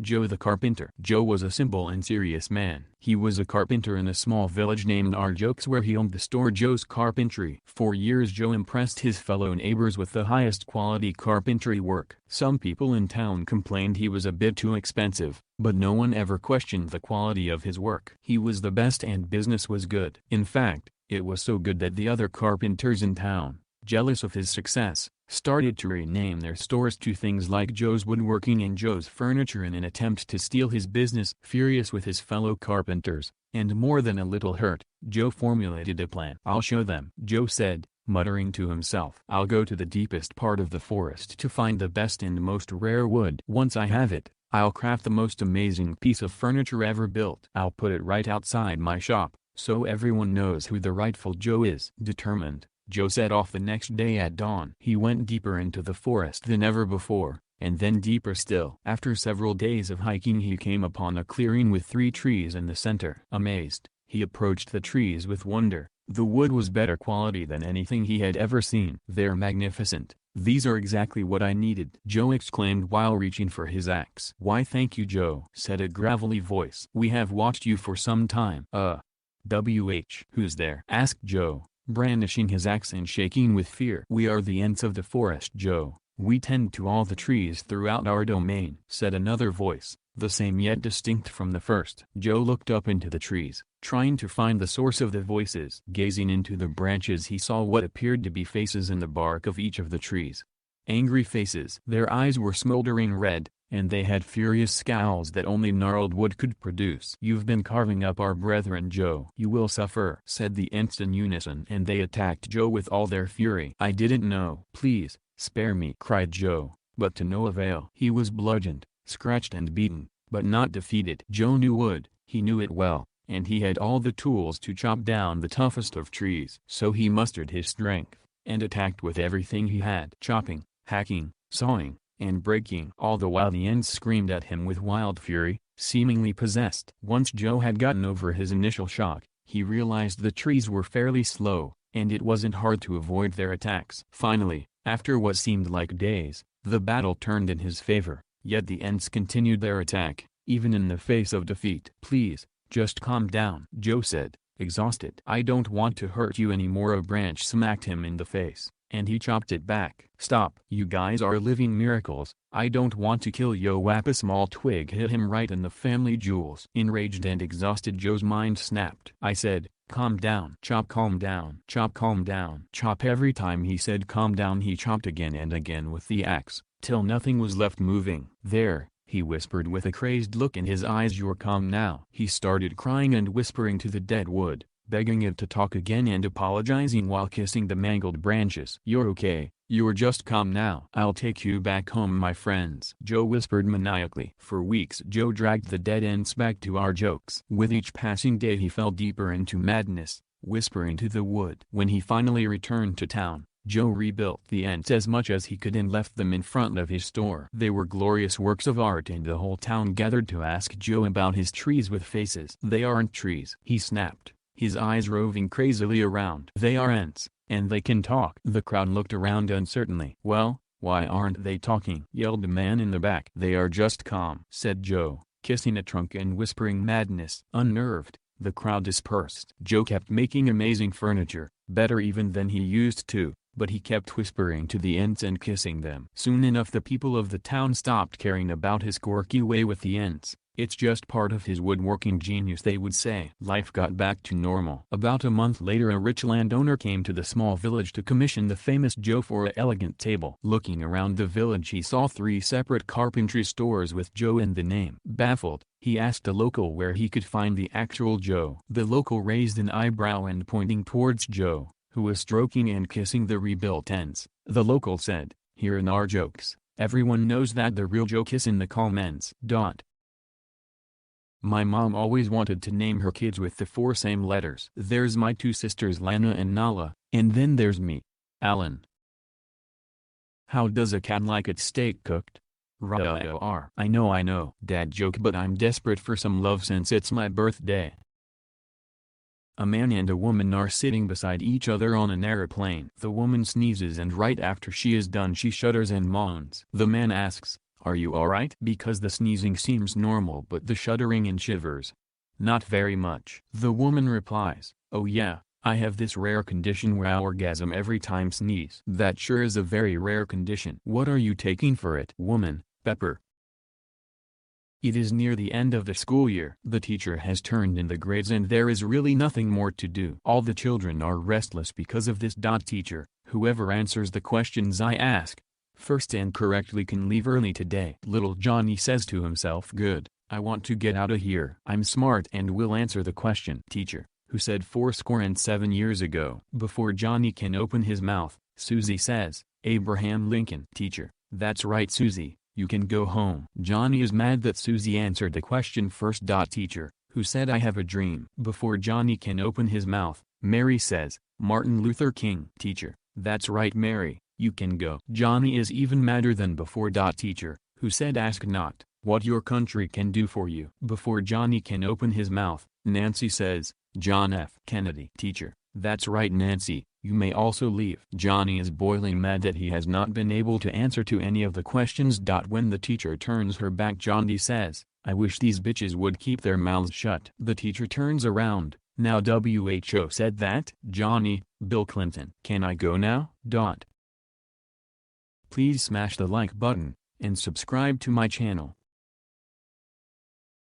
Joe the Carpenter. Joe was a simple and serious man. He was a carpenter in a small village named Arge Oaks where he owned the store Joe's Carpentry. For years Joe impressed his fellow neighbors with the highest quality carpentry work. Some people in town complained he was a bit too expensive, but no one ever questioned the quality of his work. He was the best and business was good. In fact, it was so good that the other carpenters in town, jealous of his success, started to rename their stores to things like Joe's Woodworking and Joe's Furniture in an attempt to steal his business. Furious with his fellow carpenters, and more than a little hurt, Joe formulated a plan. "I'll show them," Joe said, muttering to himself. "I'll go to the deepest part of the forest to find the best and most rare wood. Once I have it, I'll craft the most amazing piece of furniture ever built. I'll put it right outside my shop, so everyone knows who the rightful Joe is." Determined, Joe set off the next day at dawn. He went deeper into the forest than ever before, and then deeper still. After several days of hiking he came upon a clearing with 3 trees in the center. Amazed, he approached the trees with wonder. The wood was better quality than anything he had ever seen. "They're magnificent. These are exactly what I needed," Joe exclaimed while reaching for his axe. "Why thank you, Joe," said a gravelly voice. "We have watched you for some time." Who's there?" asked Joe, brandishing his axe and shaking with fear. "We are the Ents of the forest, Joe. We tend to all the trees throughout our domain," said another voice, the same yet distinct from the first. Joe looked up into the trees, trying to find the source of the voices. Gazing into the branches he saw what appeared to be faces in the bark of each of the trees. Angry faces. Their eyes were smoldering red, and they had furious scowls that only gnarled wood could produce. "You've been carving up our brethren, Joe. You will suffer," said the Ents in unison, and they attacked Joe with all their fury. "I didn't know." "Please, spare me," cried Joe, but to no avail. He was bludgeoned, scratched and beaten, but not defeated. Joe knew wood, he knew it well, and he had all the tools to chop down the toughest of trees. So he mustered his strength, and attacked with everything he had. Chopping, hacking, sawing, and breaking. All the while the Ents screamed at him with wild fury, seemingly possessed. Once Joe had gotten over his initial shock, he realized the trees were fairly slow, and it wasn't hard to avoid their attacks. Finally, after what seemed like days, the battle turned in his favor, yet the Ents continued their attack, even in the face of defeat. "Please, just calm down," Joe said, exhausted. "I don't want to hurt you anymore." A branch smacked him in the face, and he chopped it back. "Stop. You guys are living miracles. I don't want to kill you." Whap! A small twig hit him right in the family jewels. Enraged and exhausted, Joe's mind snapped. "I said, calm down. Chop, calm down. Chop, calm down. Chop." Every time he said calm down he chopped again and again with the axe, till nothing was left moving. "There," he whispered with a crazed look in his eyes, "you're calm now." He started crying and whispering to the dead wood, begging it to talk again and apologizing while kissing the mangled branches. "You're okay, you're just calm now. I'll take you back home, my friends," Joe whispered maniacally. For weeks Joe dragged the dead Ents back to Arge Oaks. With each passing day he fell deeper into madness, whispering to the wood. When he finally returned to town, Joe rebuilt the Ents as much as he could and left them in front of his store. They were glorious works of art, and the whole town gathered to ask Joe about his trees with faces. "They aren't trees," he snapped, his eyes roving crazily around. "They are Ents, and they can talk." The crowd looked around uncertainly. "Well, why aren't they talking?" yelled a man in the back. "They are just calm," said Joe, kissing a trunk and whispering madness. Unnerved, the crowd dispersed. Joe kept making amazing furniture, better even than he used to, but he kept whispering to the Ents and kissing them. Soon enough the people of the town stopped caring about his quirky way with the Ents. "It's just part of his woodworking genius," they would say. Life got back to normal. About a month later a rich landowner came to the small village to commission the famous Joe for an elegant table. Looking around the village he saw 3 separate carpentry stores with Joe in the name. Baffled, he asked a local where he could find the actual Joe. The local raised an eyebrow and pointing towards Joe, who was stroking and kissing the rebuilt Ents, the local said, "Here in Arge Oaks, everyone knows that the real Joe kissin' the calm Ents." My mom always wanted to name her kids with the 4 same letters. There's my 2 sisters Lana and Nala, and then there's me, Alan. How does a cat like its steak cooked? Rawr. I know, dad joke, but I'm desperate for some love since it's my birthday. A man and a woman are sitting beside each other on an airplane. The woman sneezes and right after she is done she shudders and moans. The man asks, Are you alright? Because the sneezing seems normal but the shuddering and shivers. Not very much. The woman replies, oh yeah, I have this rare condition where I orgasm every time sneeze. That sure is a very rare condition. What are you taking for it? Woman, pepper. It is near the end of the school year. The teacher has turned in the grades and there is really nothing more to do. All the children are restless because of this. Teacher, whoever answers the questions I ask first and correctly can leave early today. Little Johnny says to himself, good, I want to get out of here. I'm smart and will answer the question. Teacher, who said 77 years ago. Before Johnny can open his mouth, Susie says, Abraham Lincoln. Teacher, that's right Susie. You can go home. Johnny is mad that Susie answered the question first. Teacher, who said I have a dream. Before Johnny can open his mouth, Mary says, Martin Luther King. Teacher, that's right Mary, you can go. Johnny is even madder than before. Teacher, who said ask not what your country can do for you. Before Johnny can open his mouth, Nancy says, John F. Kennedy. Teacher, that's right Nancy. You may also leave. Johnny is boiling mad that he has not been able to answer to any of the questions. When the teacher turns her back, Johnny says, I wish these bitches would keep their mouths shut. The teacher turns around. Now WHO said that. Johnny, Bill Clinton. Can I go now? Please smash the like button and subscribe to my channel.